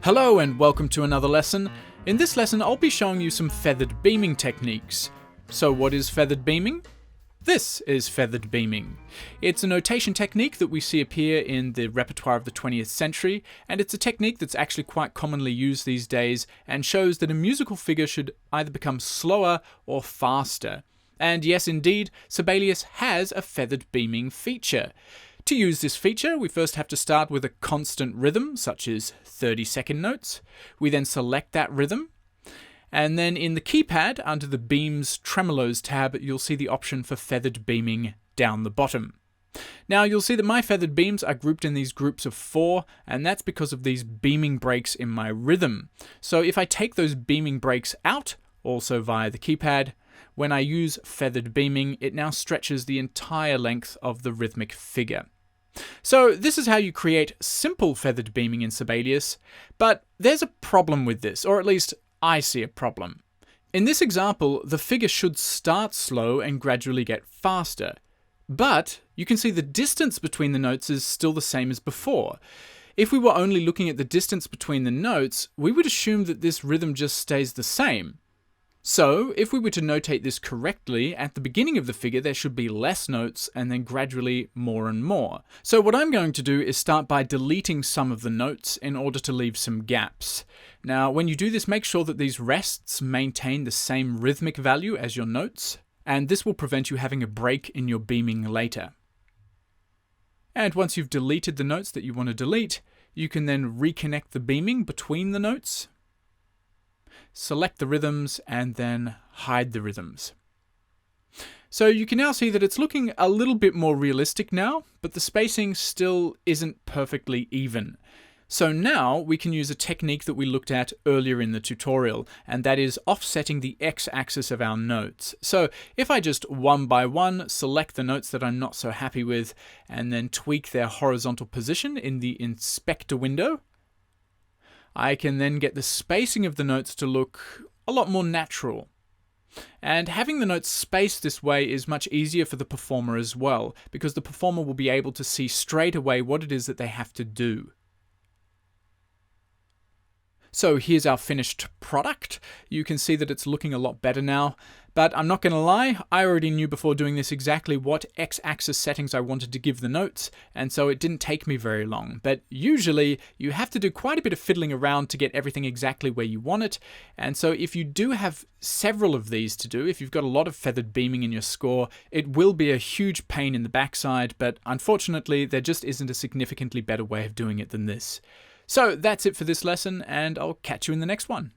Hello and welcome to another lesson. In this lesson I'll be showing you some feathered beaming techniques. So what is feathered beaming? This is feathered beaming. It's a notation technique that we see appear in the repertoire of the 20th century, and it's a technique that's actually quite commonly used these days and shows that a musical figure should either become slower or faster. And yes indeed, Sibelius has a feathered beaming feature. To use this feature, we first have to start with a constant rhythm, such as 30-second notes. We then select that rhythm, and then in the keypad, under the Beams Tremolos tab, you'll see the option for feathered beaming down the bottom. Now you'll see that my feathered beams are grouped in these groups of 4, and that's because of these beaming breaks in my rhythm. So if I take those beaming breaks out, also via the keypad, when I use feathered beaming, it now stretches the entire length of the rhythmic figure. So this is how you create simple feathered beaming in Sibelius, but there's a problem with this, or at least I see a problem. In this example, the figure should start slow and gradually get faster, but you can see the distance between the notes is still the same as before. If we were only looking at the distance between the notes, we would assume that this rhythm just stays the same. So, if we were to notate this correctly, at the beginning of the figure there should be less notes and then gradually more and more. So what I'm going to do is start by deleting some of the notes in order to leave some gaps. Now, when you do this, make sure that these rests maintain the same rhythmic value as your notes, and this will prevent you having a break in your beaming later. And once you've deleted the notes that you want to delete, you can then reconnect the beaming between the notes, select the rhythms, and then hide the rhythms. So you can now see that it's looking a little bit more realistic now, but the spacing still isn't perfectly even. So now we can use a technique that we looked at earlier in the tutorial, and that is offsetting the x-axis of our notes. So if I just one by one select the notes that I'm not so happy with, and then tweak their horizontal position in the inspector window, I can then get the spacing of the notes to look a lot more natural. And having the notes spaced this way is much easier for the performer as well, because the performer will be able to see straight away what it is that they have to do. So here's our finished product. You can see that it's looking a lot better now, but I'm not going to lie, I already knew before doing this exactly what x-axis settings I wanted to give the notes, and so it didn't take me very long. But usually you have to do quite a bit of fiddling around to get everything exactly where you want it, and so if you do have several of these to do, if you've got a lot of feathered beaming in your score, it will be a huge pain in the backside, but unfortunately there just isn't a significantly better way of doing it than this. So that's it for this lesson, and I'll catch you in the next one.